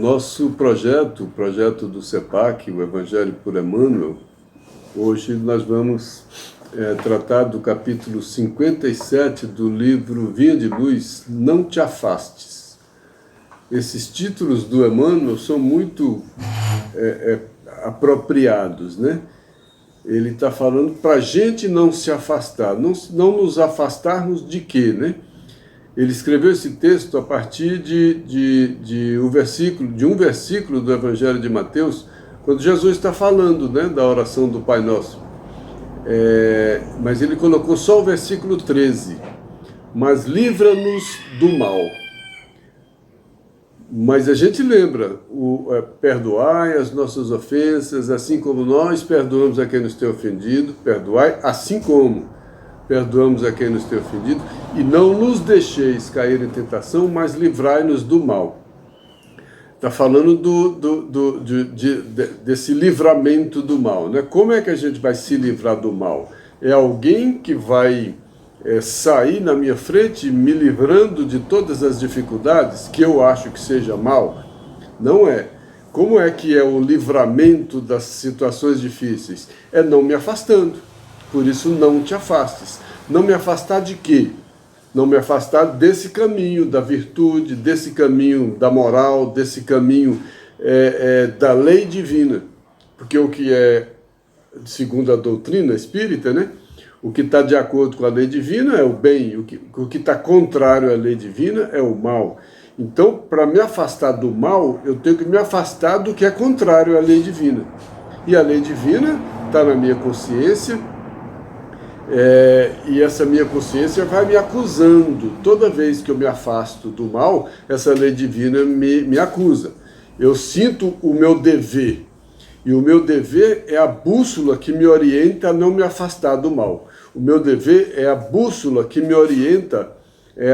Nosso projeto, o projeto do CEPAC, o Evangelho por Emmanuel, hoje nós vamos tratar do capítulo 57 do livro Vinha de Luz, Não Te Afastes. Esses títulos do Emmanuel são muito apropriados, né? Ele está falando para a gente não se afastar, não nos afastarmos de quê, né? Ele escreveu esse texto a partir de um versículo do Evangelho de Mateus, quando Jesus está falando, né, da oração do Pai Nosso. Mas ele colocou só o versículo 13. Mas livra-nos do mal. Mas a gente lembra, perdoai as nossas ofensas, assim como nós perdoamos a quem nos tem ofendido, perdoai, assim como perdoamos a quem nos tem ofendido, e não nos deixeis cair em tentação, mas livrai-nos do mal. Está falando desse livramento do mal, né? Como é que a gente vai se livrar do mal? É alguém que vai sair na minha frente me livrando de todas as dificuldades que eu acho que seja mal? Não é. Como é que é o livramento das situações difíceis? É não me afastando. Por isso não te afastes. Não me afastar de quê? Não me afastar desse caminho da virtude, desse caminho da moral, desse caminho da lei divina. Porque o que é, segundo a doutrina espírita, né? O que está de acordo com a lei divina é o bem, o que está contrário à lei divina é o mal. Então, para me afastar do mal, eu tenho que me afastar do que é contrário à lei divina. E a lei divina está na minha consciência, e essa minha consciência vai me acusando. Toda vez que eu me afasto do mal, essa lei divina me acusa. Eu sinto o meu dever, e o meu dever é a bússola que me orienta a não me afastar do mal. O meu dever é a bússola que me orienta,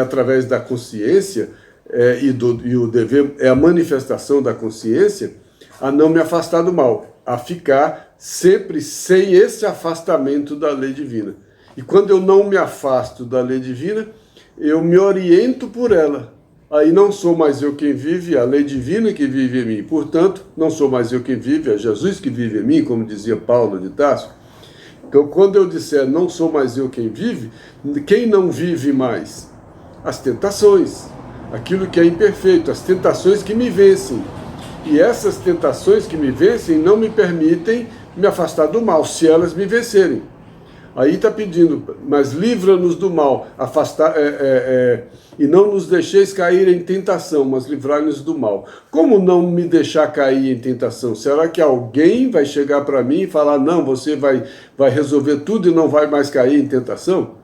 através da consciência, e o dever é a manifestação da consciência, a não me afastar do mal, a ficar sempre sem esse afastamento da lei divina. E quando eu não me afasto da lei divina, eu me oriento por ela. Aí não sou mais eu quem vive, é a lei divina que vive em mim. Portanto, não sou mais eu quem vive, é Jesus que vive em mim, como dizia Paulo de Tarso. Então, quando eu disser não sou mais eu quem vive, quem não vive mais? As tentações, aquilo que é imperfeito, as tentações que me vencem. E essas tentações que me vencem não me permitem me afastar do mal, se elas me vencerem. Aí está pedindo, mas livra-nos do mal, e não nos deixeis cair em tentação, mas livrai-nos do mal. Como não me deixar cair em tentação? Será que alguém vai chegar para mim e falar, não, você vai resolver tudo e não vai mais cair em tentação?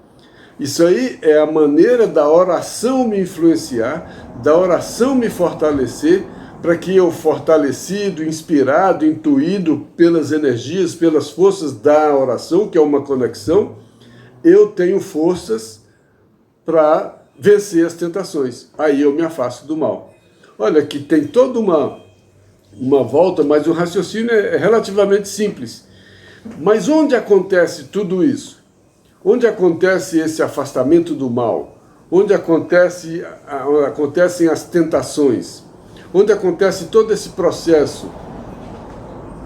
Isso aí é a maneira da oração me influenciar, da oração me fortalecer, para que eu, fortalecido, inspirado, intuído pelas energias, pelas forças da oração, que é uma conexão, eu tenho forças para vencer as tentações. Aí eu me afasto do mal. Olha, que tem toda uma volta, mas o raciocínio é relativamente simples. Mas onde acontece tudo isso? Onde acontece esse afastamento do mal? Onde acontecem as tentações? Onde acontece todo esse processo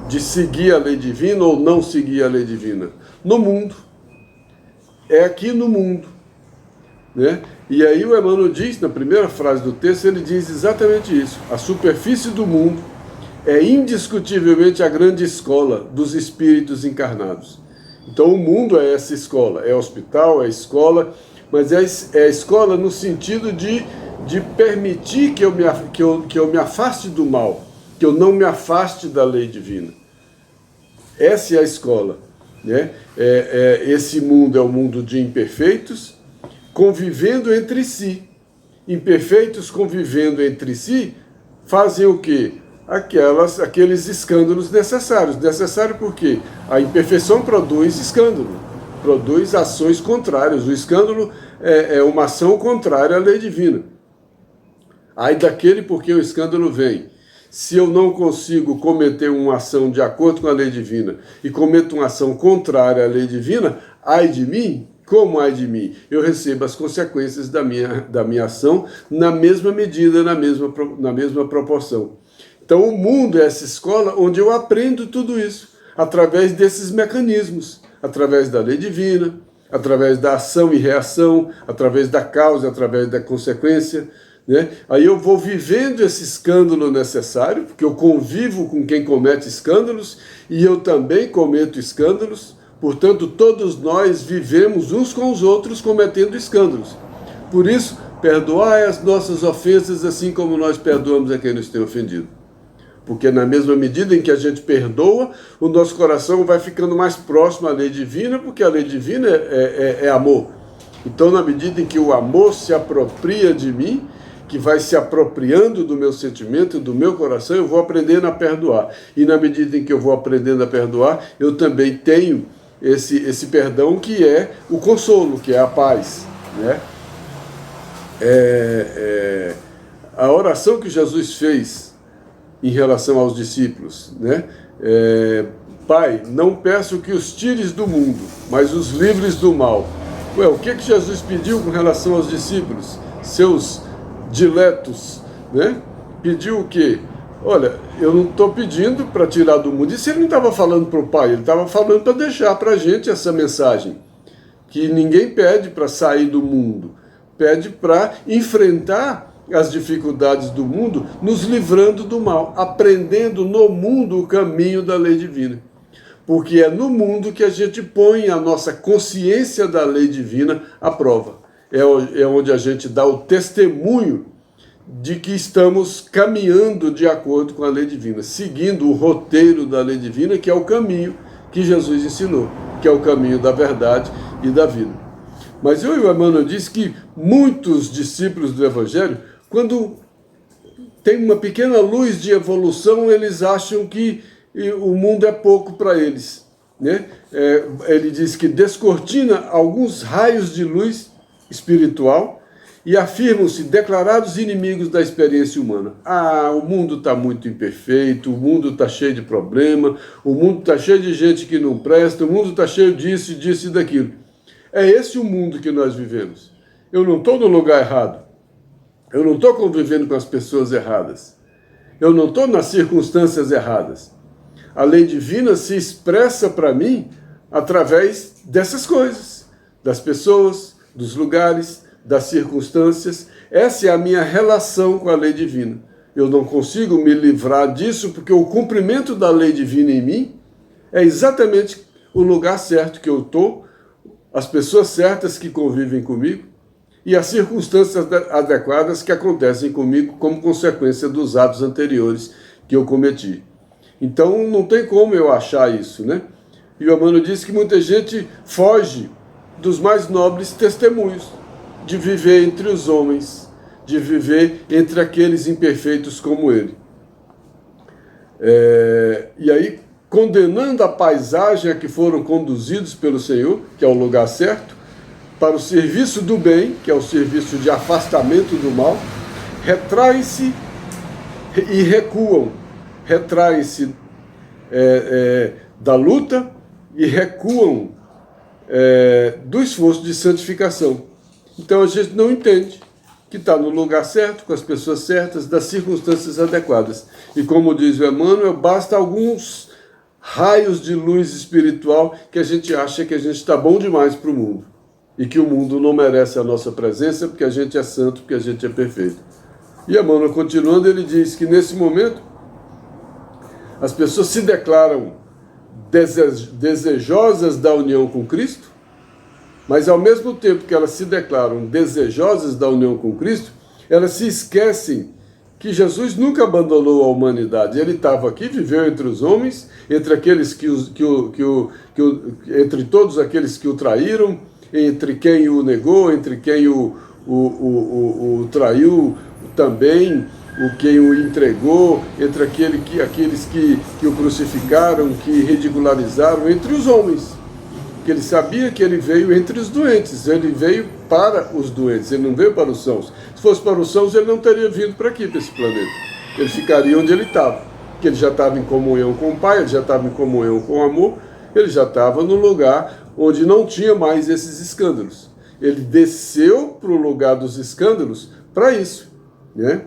de seguir a lei divina ou não seguir a lei divina? No mundo. É aqui no mundo, né? E aí o Emmanuel diz, na primeira frase do texto, ele diz exatamente isso. A superfície do mundo é indiscutivelmente a grande escola dos espíritos encarnados. Então o mundo é essa escola, é hospital, é escola, mas é a escola no sentido de permitir que eu me afaste do mal, que eu não me afaste da lei divina. Essa é a escola, né? Esse mundo é o mundo de imperfeitos convivendo entre si. Imperfeitos convivendo entre si fazem o quê? Aqueles escândalos necessários. Necessário porque a imperfeição produz escândalo, produz ações contrárias. O escândalo é uma ação contrária à lei divina. Ai daquele porque o escândalo vem. Se eu não consigo cometer uma ação de acordo com a lei divina e cometo uma ação contrária à lei divina, ai de mim, como ai de mim? Eu recebo as consequências da minha ação na mesma medida, na mesma proporção. Então o mundo é essa escola onde eu aprendo tudo isso, através desses mecanismos, através da lei divina, através da ação e reação, através da causa, através da consequência, né? Aí eu vou vivendo esse escândalo necessário, porque eu convivo com quem comete escândalos, e eu também cometo escândalos, portanto todos nós vivemos uns com os outros cometendo escândalos. Por isso, perdoai as nossas ofensas assim como nós perdoamos a quem nos tem ofendido. Porque na mesma medida em que a gente perdoa, o nosso coração vai ficando mais próximo à lei divina, porque a lei divina é amor. Então, na medida em que o amor se apropria de mim, que vai se apropriando do meu sentimento, do meu coração, eu vou aprendendo a perdoar. E na medida em que eu vou aprendendo a perdoar, eu também tenho esse perdão que é o consolo, que é a paz, né? A oração que Jesus fez em relação aos discípulos, né? Pai, não peço que os tires do mundo, mas os livres do mal. Ué, o que Jesus pediu com relação aos discípulos? Seus diletos, né? Pediu o quê? Olha, eu não estou pedindo para tirar do mundo. Isso ele não estava falando para o Pai, ele estava falando para deixar para a gente essa mensagem. Que ninguém pede para sair do mundo, pede para enfrentar as dificuldades do mundo, nos livrando do mal, aprendendo no mundo o caminho da lei divina. Porque é no mundo que a gente põe a nossa consciência da lei divina à prova. É onde a gente dá o testemunho de que estamos caminhando de acordo com a lei divina, seguindo o roteiro da lei divina, que é o caminho que Jesus ensinou, que é o caminho da verdade e da vida. Mas eu e o Emmanuel disse que muitos discípulos do Evangelho, quando tem uma pequena luz de evolução, eles acham que o mundo é pouco para eles, né? Ele diz que descortina alguns raios de luz espiritual e afirmam-se declarados inimigos da experiência humana. O mundo está muito imperfeito, o mundo está cheio de problema, o mundo está cheio de gente que não presta, o mundo está cheio disso, disso e daquilo. É esse o mundo que nós vivemos. Eu não estou no lugar errado. Eu não estou convivendo com as pessoas erradas. Eu não estou nas circunstâncias erradas. A lei divina se expressa para mim através dessas coisas, das pessoas, dos lugares, das circunstâncias. Essa é a minha relação com a lei divina. Eu não consigo me livrar disso porque o cumprimento da lei divina em mim é exatamente o lugar certo que eu estou, as pessoas certas que convivem comigo e as circunstâncias adequadas que acontecem comigo como consequência dos atos anteriores que eu cometi. Então não tem como eu achar isso, né? E o Emmanuel disse que muita gente foge dos mais nobres testemunhos de viver entre os homens, de viver entre aqueles imperfeitos como ele. E aí, condenando a paisagem a que foram conduzidos pelo Senhor, que é o lugar certo, para o serviço do bem, que é o serviço de afastamento do mal, retraem-se e recuam. Retraem-se da luta e recuam do esforço de santificação. Então a gente não entende que está no lugar certo, com as pessoas certas, das circunstâncias adequadas. E como diz o Emmanuel, basta alguns raios de luz espiritual que a gente acha que a gente está bom demais para o mundo. E que o mundo não merece a nossa presença porque a gente é santo, porque a gente é perfeito. E Emmanuel, continuando, ele diz que nesse momento as pessoas se declaram desejosas da união com Cristo, mas ao mesmo tempo que elas se declaram desejosas da união com Cristo, elas se esquecem que Jesus nunca abandonou a humanidade. Ele estava aqui, viveu entre os homens, entre aqueles entre todos aqueles que o traíram, entre quem o negou, entre quem o traiu também, quem o entregou, entre aqueles que o crucificaram, que ridicularizaram, entre os homens. Que ele sabia que ele veio entre os doentes, ele veio para os doentes, ele não veio para os sãos. Se fosse para os sãos, ele não teria vindo para aqui, para esse planeta. Ele ficaria onde ele estava, porque ele já estava em comunhão com o Pai, ele já estava em comunhão com o amor, ele já estava no lugar onde não tinha mais esses escândalos. Ele desceu para o lugar dos escândalos para isso, né?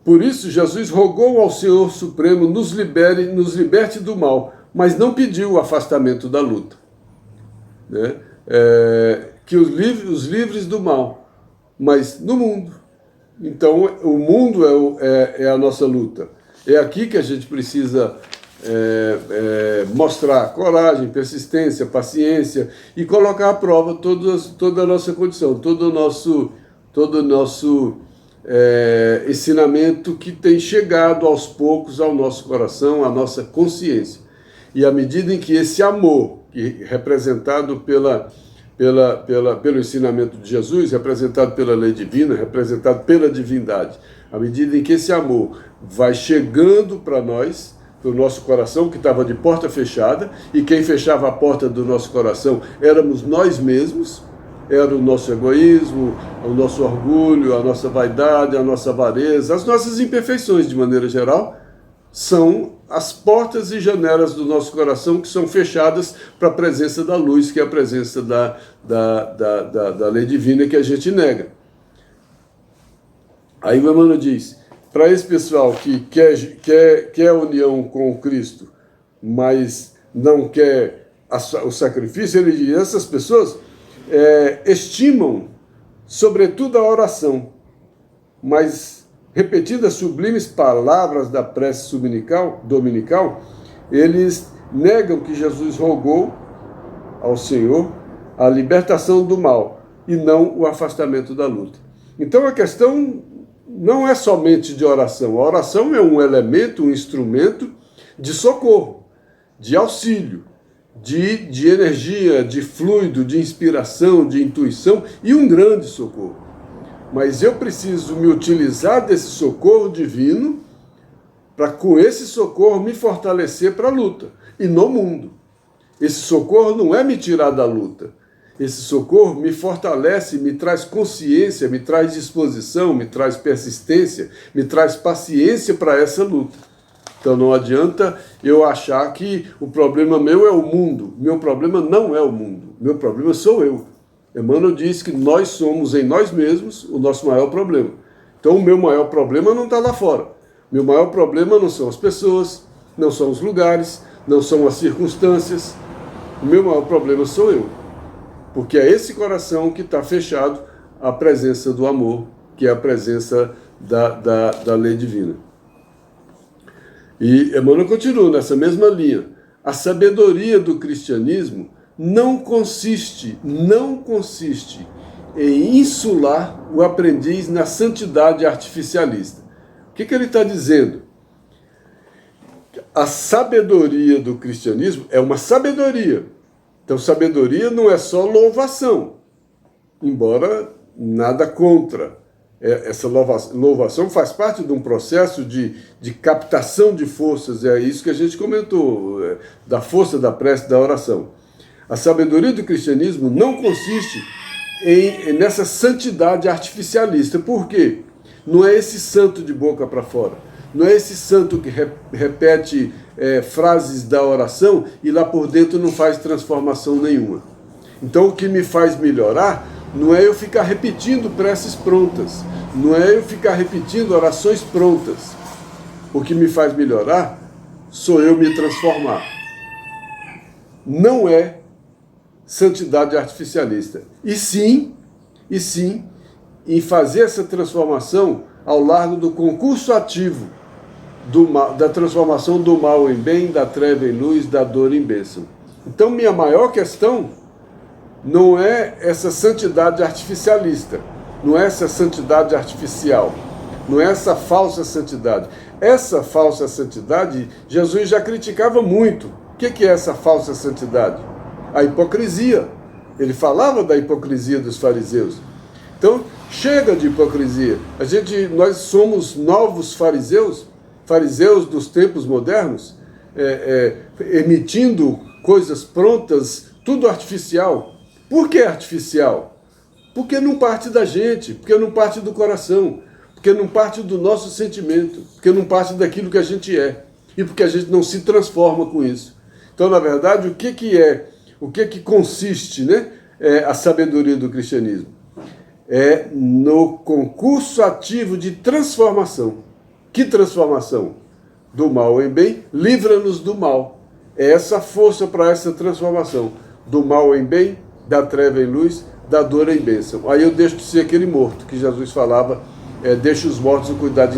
Por isso, Jesus rogou ao Senhor Supremo nos liberte do mal, mas não pediu o afastamento da luta, né? Que os livres do mal, mas no mundo. Então, o mundo é a nossa luta. É aqui que a gente precisa mostrar coragem, persistência, paciência e colocar à prova toda a nossa condição, todo o nosso ensinamento que tem chegado aos poucos ao nosso coração, à nossa consciência. E à medida em que esse amor, que representado pelo ensinamento de Jesus, representado pela lei divina, representado pela divindade, à medida em que esse amor vai chegando para nós, para o nosso coração, que estava de porta fechada, e quem fechava a porta do nosso coração éramos nós mesmos, era o nosso egoísmo, o nosso orgulho, a nossa vaidade, a nossa avareza, as nossas imperfeições de maneira geral, são as portas e janelas do nosso coração que são fechadas para a presença da luz, que é a presença da lei divina que a gente nega. Aí o Emmanuel diz, para esse pessoal que quer a união com o Cristo, mas não quer o sacrifício, ele diz, essas pessoas estimam sobretudo a oração, mas repetindo as sublimes palavras da prece dominical, eles negam que Jesus rogou ao Senhor a libertação do mal e não o afastamento da luta. Então a questão não é somente de oração. A oração é um elemento, um instrumento de socorro, de auxílio, de energia, de fluido, de inspiração, de intuição e um grande socorro. Mas eu preciso me utilizar desse socorro divino para, com esse socorro, me fortalecer para a luta e no mundo. Esse socorro não é me tirar da luta. Esse socorro me fortalece, me traz consciência, me traz disposição, me traz persistência, me traz paciência para essa luta. Então não adianta eu achar que o problema meu é o mundo. Meu problema não é o mundo. Meu problema sou eu. Emmanuel diz que nós somos em nós mesmos o nosso maior problema. Então o meu maior problema não está lá fora. Meu maior problema não são as pessoas, não são os lugares, não são as circunstâncias. O meu maior problema sou eu. Porque é esse coração que está fechado à presença do amor, que é a presença da lei divina. E Emmanuel continua nessa mesma linha. A sabedoria do cristianismo não consiste em insular o aprendiz na santidade artificialista. O que ele está dizendo? A sabedoria do cristianismo é uma sabedoria. Então, sabedoria não é só louvação, embora nada contra. Essa louvação faz parte de um processo de captação de forças, é isso que a gente comentou, da força da prece, da oração. A sabedoria do cristianismo não consiste nessa santidade artificialista. Por quê? Não é esse santo de boca para fora. Não é esse santo que repete frases da oração e lá por dentro não faz transformação nenhuma. Então o que me faz melhorar não é eu ficar repetindo preces prontas. Não é eu ficar repetindo orações prontas. O que me faz melhorar sou eu me transformar. Não é santidade artificialista. E sim, em fazer essa transformação ao largo do concurso ativo da transformação do mal em bem, da treva em luz, da dor em bênção. Então, minha maior questão não é essa santidade artificialista, não é essa santidade artificial, não é essa falsa santidade. Essa falsa santidade, Jesus já criticava muito. O que é essa falsa santidade? A hipocrisia. Ele falava da hipocrisia dos fariseus. Então, chega de hipocrisia. Nós somos novos fariseus dos tempos modernos, emitindo coisas prontas, tudo artificial. Por que artificial? Porque não parte da gente, porque não parte do coração, porque não parte do nosso sentimento, porque não parte daquilo que a gente é, e porque a gente não se transforma com isso. Então, na verdade, o que consiste, né, a sabedoria do cristianismo? É no concurso ativo de transformação. Que transformação? Do mal em bem, livra-nos do mal. É essa força para essa transformação. Do mal em bem, da treva em luz, da dor em bênção. Aí eu deixo de ser aquele morto que Jesus falava, deixa os mortos o cuidado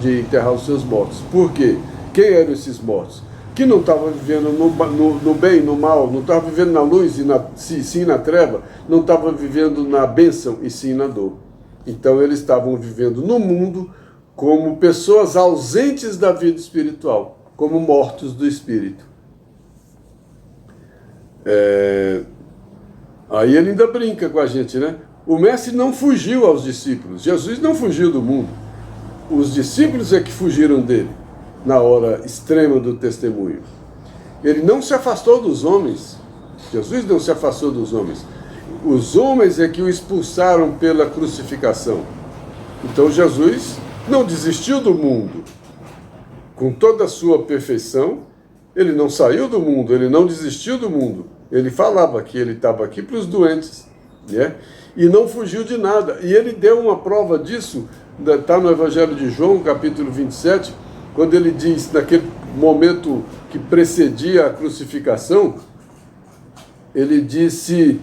de enterrar os seus mortos. Por quê? Quem eram esses mortos? Que não estavam vivendo no bem, no mal, não estavam vivendo na luz e sim na treva, não estavam vivendo na bênção e sim na dor. Então eles estavam vivendo no mundo como pessoas ausentes da vida espiritual, como mortos do espírito. Aí ele ainda brinca com a gente, né? O mestre não fugiu aos discípulos, Jesus não fugiu do mundo. Os discípulos é que fugiram dele na hora extrema do testemunho. Ele não se afastou dos homens, Jesus não se afastou dos homens. Os homens é que o expulsaram pela crucificação. Então Jesus não desistiu do mundo. Com toda a sua perfeição, ele não saiu do mundo, ele não desistiu do mundo. Ele falava que ele estava aqui para os doentes, né? E não fugiu de nada. E ele deu uma prova disso, está no Evangelho de João, capítulo 27, quando ele diz, naquele momento que precedia a crucificação, ele disse,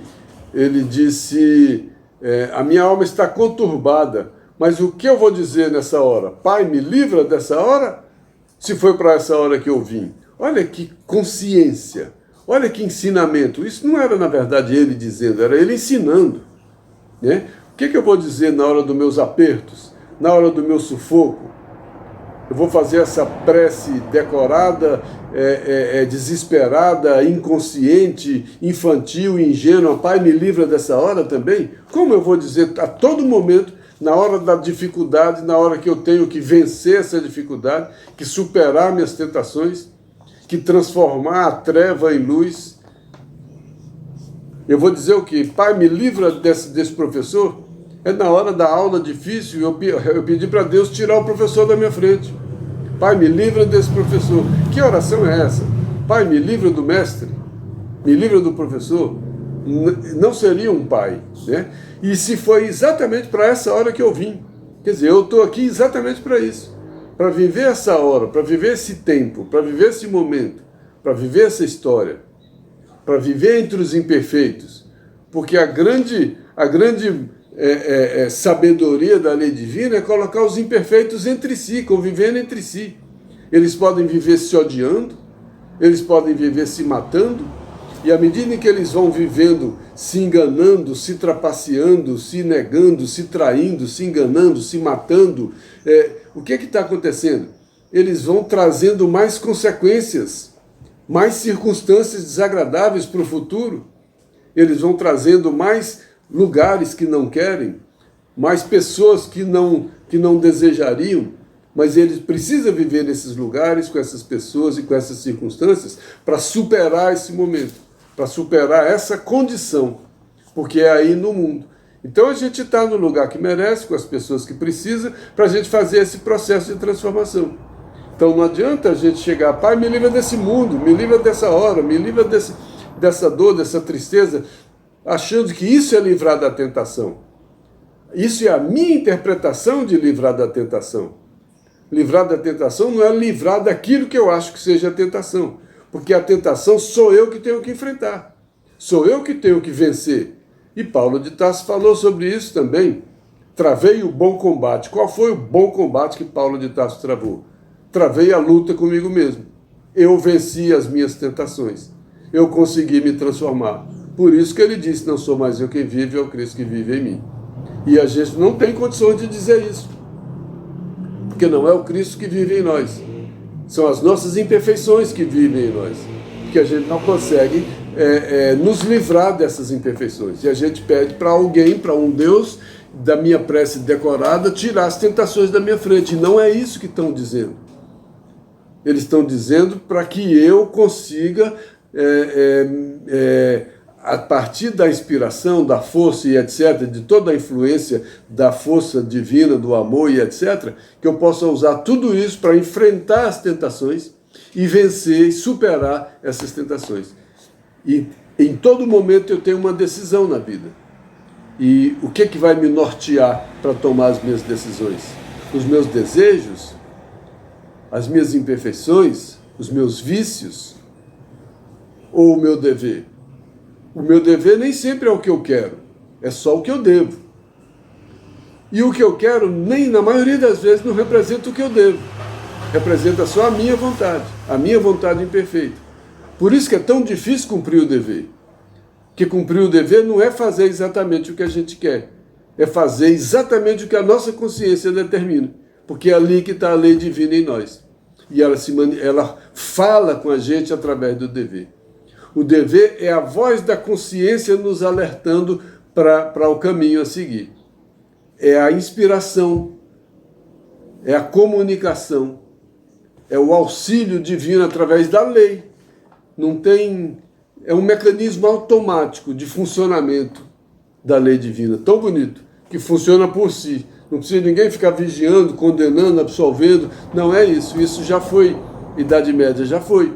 a minha alma está conturbada, mas o que eu vou dizer nessa hora? Pai, me livra dessa hora? Se foi para essa hora que eu vim. Olha que consciência, olha que ensinamento. Isso não era, na verdade, ele dizendo, era ele ensinando, né? O que eu vou dizer na hora dos meus apertos, na hora do meu sufoco? Eu vou fazer essa prece decorada, desesperada, inconsciente, infantil, ingênua. Pai, me livra dessa hora também? Como eu vou dizer a todo momento, na hora da dificuldade, na hora que eu tenho que vencer essa dificuldade, que superar minhas tentações, que transformar a treva em luz? Eu vou dizer o quê? Pai, me livra desse professor? É na hora da aula difícil, eu pedi para Deus tirar o professor da minha frente. Pai, me livra desse professor. Que oração é essa? Pai, me livra do mestre? Me livra do professor? Não seria um pai, né? E se foi exatamente para essa hora que eu vim. Quer dizer, eu estou aqui exatamente para isso. Para viver essa hora, para viver esse tempo, para viver esse momento, para viver essa história, para viver entre os imperfeitos. Porque a grande sabedoria da lei divina é colocar os imperfeitos entre si, convivendo entre si. Eles podem viver se odiando, eles podem viver se matando, e à medida em que eles vão vivendo, se enganando, se trapaceando, se negando, se traindo, se enganando, se matando, o que está acontecendo? Eles vão trazendo mais consequências, mais circunstâncias desagradáveis para o futuro. Eles vão trazendo mais lugares que não querem, mais pessoas que não desejariam, mas eles precisam viver nesses lugares, com essas pessoas e com essas circunstâncias, para superar esse momento, para superar essa condição, porque é aí no mundo. Então a gente está no lugar que merece, com as pessoas que precisam, para a gente fazer esse processo de transformação. Então não adianta a gente chegar, Pai, me livra desse mundo, me livra dessa hora, me livra dessa dor, dessa tristeza, achando que isso é livrar da tentação. Isso é a minha interpretação de livrar da tentação. Livrar da tentação não é livrar daquilo que eu acho que seja a tentação, porque a tentação sou eu que tenho que enfrentar, sou eu que tenho que vencer. E Paulo de Tarso falou sobre isso também. Travei o bom combate. Qual foi o bom combate que Paulo de Tarso travou? Travei a luta comigo mesmo. Eu venci as minhas tentações. Eu consegui me transformar. Por isso que ele disse, não sou mais eu quem vive, é o Cristo que vive em mim. E a gente não tem condições de dizer isso. Porque não é o Cristo que vive em nós. São as nossas imperfeições que vivem em nós. Porque a gente não consegue nos livrar dessas imperfeições. E a gente pede para alguém, para um Deus, da minha prece decorada, tirar as tentações da minha frente. E não é isso que estão dizendo. Eles estão dizendo para que eu consiga, a partir da inspiração, da força e etc., de toda a influência da força divina, do amor e etc., que eu possa usar tudo isso para enfrentar as tentações e vencer e superar essas tentações. E em todo momento eu tenho uma decisão na vida. E o que vai me nortear para tomar as minhas decisões? Os meus desejos? as minhas imperfeições, os meus vícios, ou o meu dever? O meu dever nem sempre é o que eu quero, é só o que eu devo. E o que eu quero, nem na maioria das vezes, não representa o que eu devo. Representa só a minha vontade imperfeita. Por isso que é tão difícil cumprir o dever. Porque cumprir o dever não é fazer exatamente o que a gente quer, é fazer exatamente o que a nossa consciência determina, porque é ali que está a lei divina em nós. E ela fala com a gente através do dever. O dever é a voz da consciência nos alertando para o caminho a seguir. É a inspiração, é a comunicação, é o auxílio divino através da lei. Não tem... É um mecanismo automático de funcionamento da lei divina, tão bonito, que funciona por si. Não precisa ninguém ficar vigiando, condenando, absolvendo. Não é isso. Isso já foi. Idade Média já foi.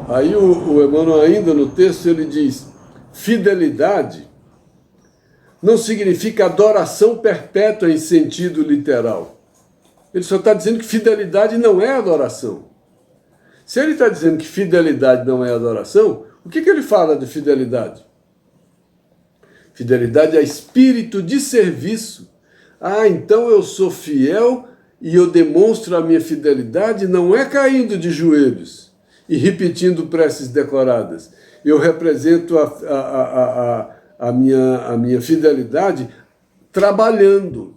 Aí o Emmanuel, ainda no texto, ele diz: fidelidade não significa adoração perpétua em sentido literal. Ele só está dizendo que fidelidade não é adoração. Se ele está dizendo que fidelidade não é adoração, o que ele fala de fidelidade? Fidelidade é espírito de serviço. Ah, então eu sou fiel e eu demonstro a minha fidelidade não é caindo de joelhos e repetindo preces decoradas. Eu represento a minha fidelidade trabalhando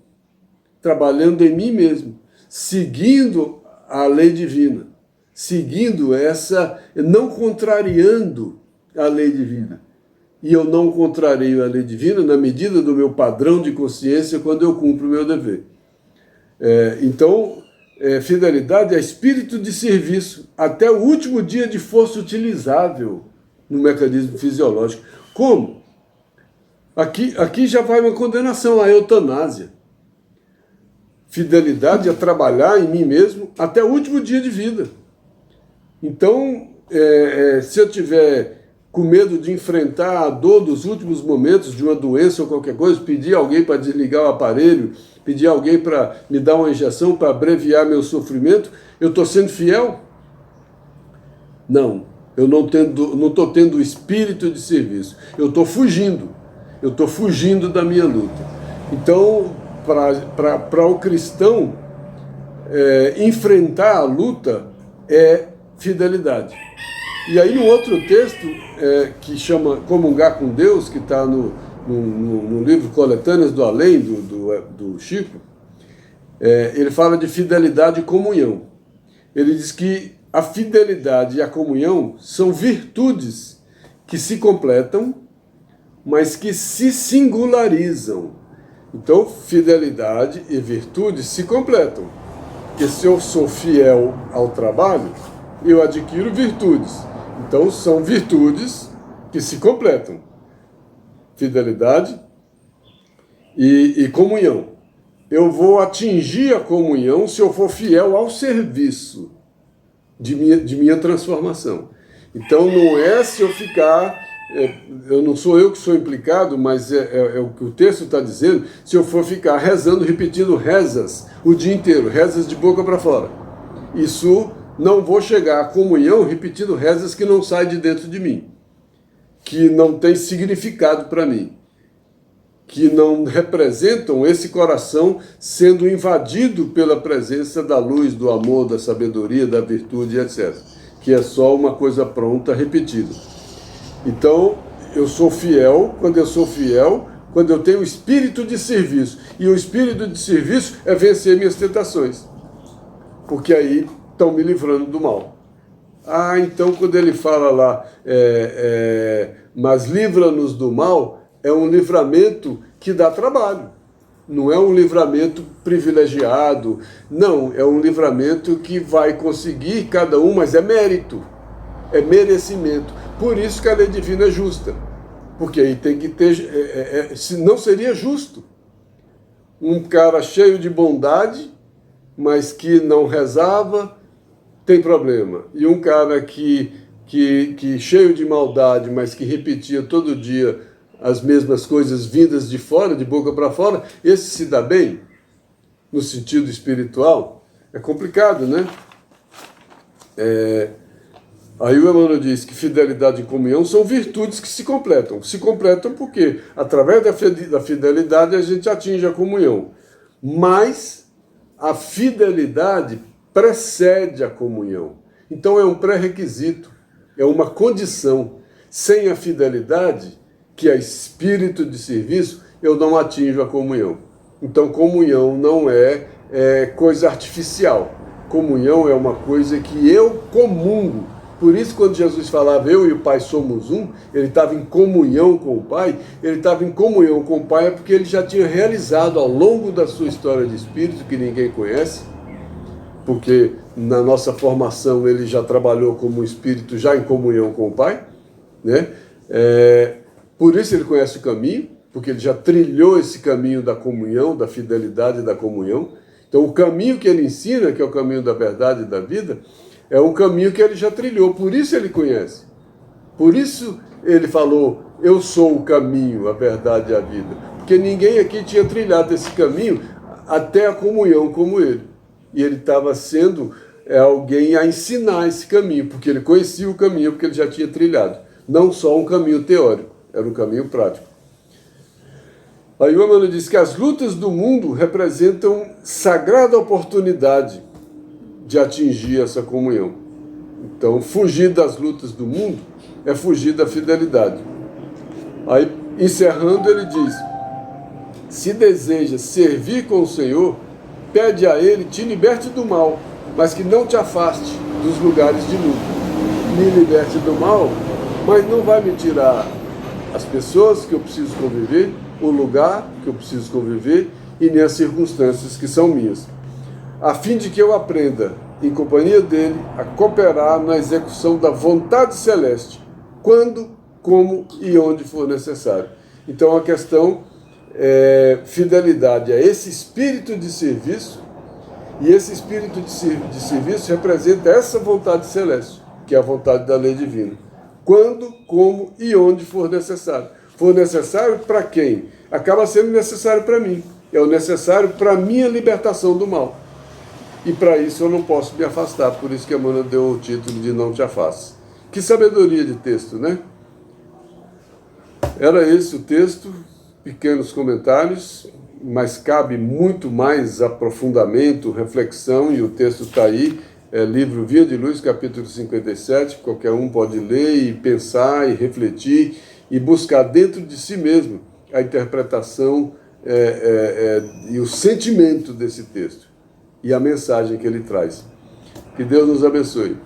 em mim mesmo, seguindo a lei divina, seguindo não contrariando a lei divina. E eu não contrario a lei divina na medida do meu padrão de consciência quando eu cumpro o meu dever. Então, fidelidade é espírito de serviço até o último dia de força utilizável no mecanismo fisiológico. Como? Aqui já vai uma condenação à eutanásia. Fidelidade é trabalhar em mim mesmo até o último dia de vida. Então, se eu tiver com medo de enfrentar a dor dos últimos momentos de uma doença ou qualquer coisa, pedir alguém para desligar o aparelho, pedir alguém para me dar uma injeção para abreviar meu sofrimento, eu estou sendo fiel? Não, eu não estou tendo o espírito de serviço. Eu estou fugindo da minha luta. Então, para o cristão, enfrentar a luta é fidelidade. E aí no outro texto, que chama Comungar com Deus, que está no livro Coletâneas do Além, do Chico, ele fala de fidelidade e comunhão. Ele diz que a fidelidade e a comunhão são virtudes que se completam, mas que se singularizam. Então, fidelidade e virtude se completam. Porque se eu sou fiel ao trabalho, eu adquiro virtudes. Então, são virtudes que se completam. Fidelidade e comunhão. Eu vou atingir a comunhão se eu for fiel ao serviço de minha transformação. Então, não é se eu ficar... não sou eu que sou implicado, mas é o que o texto está dizendo, se eu for ficar rezando, repetindo rezas o dia inteiro, rezas de boca para fora. Isso não vou chegar à comunhão repetindo rezas que não saem de dentro de mim, que não têm significado para mim, que não representam esse coração sendo invadido pela presença da luz, do amor, da sabedoria, da virtude, etc. Que é só uma coisa pronta, repetida. Então, eu sou fiel, quando eu tenho o espírito de serviço. E o espírito de serviço é vencer minhas tentações. Porque aí estão me livrando do mal. Ah, então quando ele fala lá, mas livra-nos do mal, é um livramento que dá trabalho. Não é um livramento privilegiado. Não, é um livramento que vai conseguir cada um, mas é mérito. É merecimento. Por isso que a lei divina é justa. Porque aí tem que ter... não seria justo. Um cara cheio de bondade, mas que não rezava, tem problema. E um cara que cheio de maldade, mas que repetia todo dia as mesmas coisas vindas de fora, de boca para fora, esse se dá bem? No sentido espiritual? É complicado, né? Aí o Emmanuel diz que fidelidade e comunhão são virtudes que se completam. Se completam porque, através da fidelidade, a gente atinge a comunhão. Mas a fidelidade precede a comunhão. Então é um pré-requisito, é uma condição. Sem a fidelidade, que é espírito de serviço, eu não atinjo a comunhão. Então comunhão não é coisa artificial. Comunhão é uma coisa que eu comungo. Por isso, quando Jesus falava, eu e o Pai somos um, ele estava em comunhão com o Pai. Ele estava em comunhão com o Pai é porque ele já tinha realizado ao longo da sua história de espírito, que ninguém conhece, porque na nossa formação ele já trabalhou como espírito já em comunhão com o Pai, né? Por isso ele conhece o caminho, porque ele já trilhou esse caminho da comunhão, da fidelidade e da comunhão. Então o caminho que ele ensina, que é o caminho da verdade e da vida, é um caminho que ele já trilhou, por isso ele conhece. Por isso ele falou, eu sou o caminho, a verdade e a vida. Porque ninguém aqui tinha trilhado esse caminho até a comunhão como ele. E ele estava sendo alguém a ensinar esse caminho, porque ele conhecia o caminho, porque ele já tinha trilhado. Não só um caminho teórico, era um caminho prático. Aí o Emmanuel diz que as lutas do mundo representam sagrada oportunidade de atingir essa comunhão. Então, fugir das lutas do mundo é fugir da fidelidade. Aí, encerrando, ele diz, se deseja servir com o Senhor, pede a Ele, te liberte do mal, mas que não te afaste dos lugares de luta. Me liberte do mal, mas não vai me tirar as pessoas que eu preciso conviver, o lugar que eu preciso conviver e nem as circunstâncias que são minhas, a fim de que eu aprenda, em companhia dele, a cooperar na execução da vontade celeste, quando, como e onde for necessário. Então a questão fidelidade a esse espírito de serviço, e esse espírito de serviço representa essa vontade celeste, que é a vontade da lei divina. Quando, como e onde for necessário. For necessário para quem? Acaba sendo necessário para mim. É o necessário para a minha libertação do mal. E para isso eu não posso me afastar. Por isso que Emmanuel deu o título de Não Te Afastes. Que sabedoria de texto, né? Era esse o texto, pequenos comentários, mas cabe muito mais aprofundamento, reflexão, e o texto está aí. Livro Via de Luz, capítulo 57, qualquer um pode ler e pensar e refletir e buscar dentro de si mesmo a interpretação e o sentimento desse texto e a mensagem que ele traz. Que Deus nos abençoe.